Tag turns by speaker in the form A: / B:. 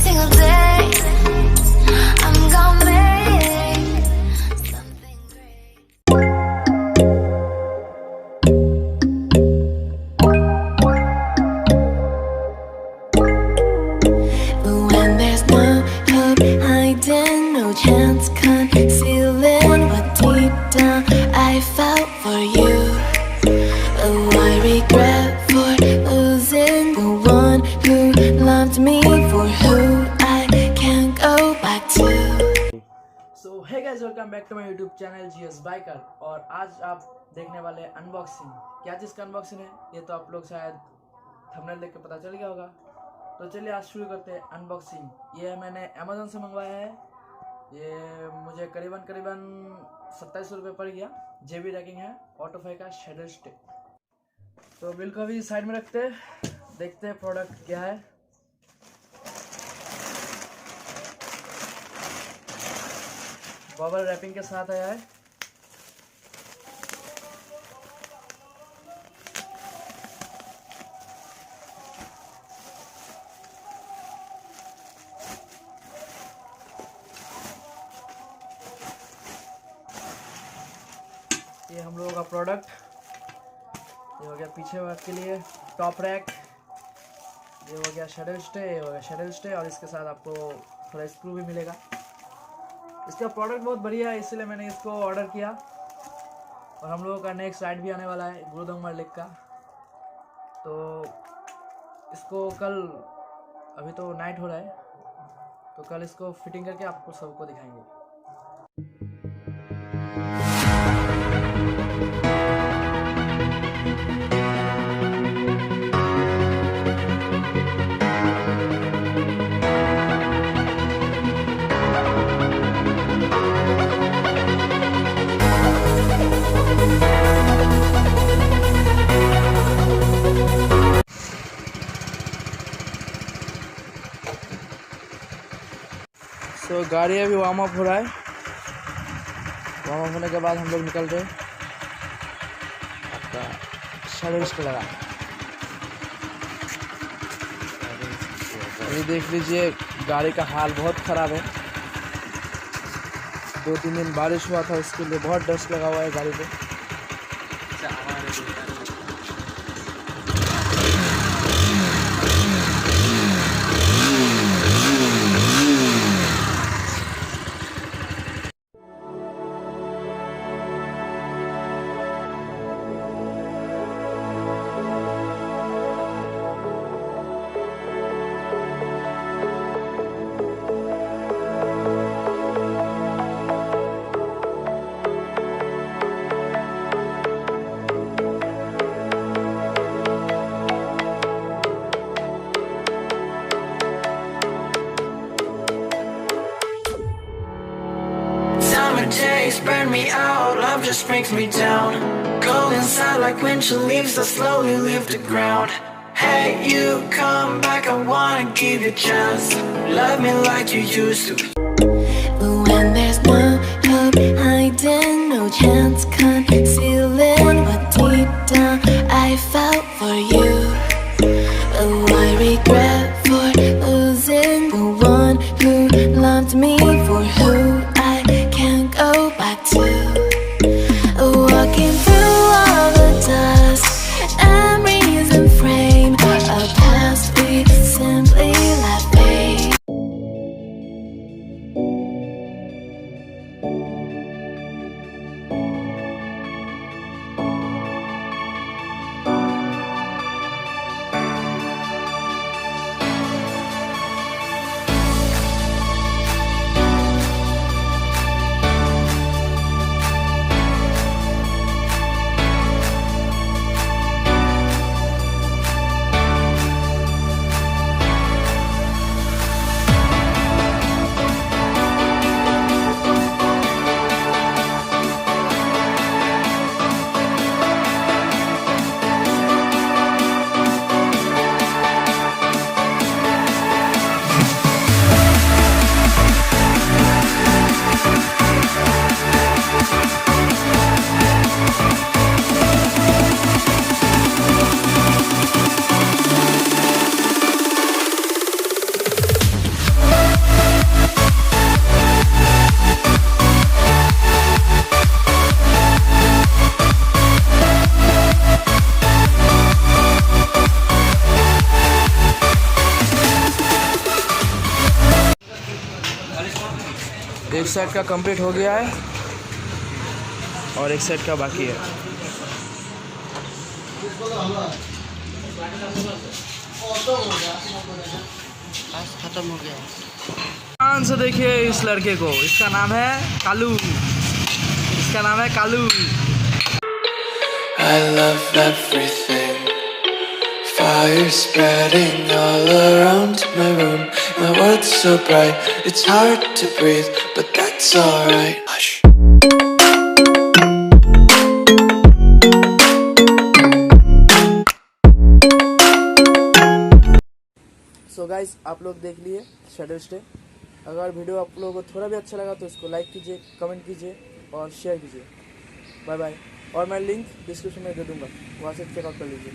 A: single day. I'm gonna make something great. But when there's no hope hiding, no chance concealing what deep down I felt for you. Oh, I regret for losing the one who loved me, for who I can't go back to.
B: So hey guys, welcome back to my YouTube channel GS biker. और आज आप देखने वाले unboxing. क्या चीज़ का unboxing है ये तो आप लोग शायद थंबनेल देख के पता चल गया होगा। तो चलिए आज शुरू करते हैं अनबॉक्सिंग। ये मैंने अमेज़न से मंगवाया है। ये मुझे करीबन 2700 रुपये पड़ गया। जेबी रैकिंग है, ऑटोफाई का शैडल स्टिक। तो बिल को भी साइड में रखते हैं, देखते हैं प्रोडक्ट क्या है। बबल रैपिंग के साथ आया है। ये हम लोगों का प्रोडक्ट, ये हो गया पीछे के लिए टॉप रैक, ये हो गया शैडल स्टे, ये हो गया शैडल स्टे, और इसके साथ आपको थोड़ा स्क्रू भी मिलेगा। इसका प्रोडक्ट बहुत बढ़िया है, इसलिए मैंने इसको ऑर्डर किया। और हम लोगों का नेक्स्ट राइड भी आने वाला है गुरुदंगमर लेक का। तो इसको कल, अभी तो नाइट हो रहा है, तो कल इसको फिटिंग करके आपको सबको दिखाएंगे। तो गाड़ी अभी वार्म अप हो रहा है। वार्म अप होने के बाद हम लोग निकल रहे हैं आपका शैडल स्टे लगा। अभी देख लीजिए गाड़ी का हाल बहुत ख़राब है। 2-3 दिन बारिश हुआ था, उसके लिए बहुत डस्ट लगा हुआ है गाड़ी पे।
C: Days burn me out, love just brings me down. Cold inside like winter leaves that slowly leave the ground. Hey, you come back, I wanna give you a chance. Love me like you used to.
A: But when there's no hope hiding, no chance concealing what deep down I felt for you. Oh, I regret for losing the one who loved me, for who I can't go back to. Walking through all the dust, memories and frame, a past we simply let fade.
B: एक side का complete हो गया है और एक side का बाकी है।
D: खत्म हो गया।
B: ध्यान से देखिए इस लड़के को, इसका नाम है कालू, इसका नाम है Kalu.
C: I love everything. Fire spreading all around my room. My world's so bright, it's hard to breathe, but that's alright. Hush.
B: So guys, आप लोग देख लिए शैडल स्टे। अगर वीडियो आप लोगों को थोड़ा भी अच्छा लगा तो इसको लाइक कीजिए, कमेंट कीजिए और शेयर कीजिए। Bye bye. और मैं लिंक डिस्क्रिप्शन में दे दूँगा, वहाँ से चेकआउट कर लीजिए।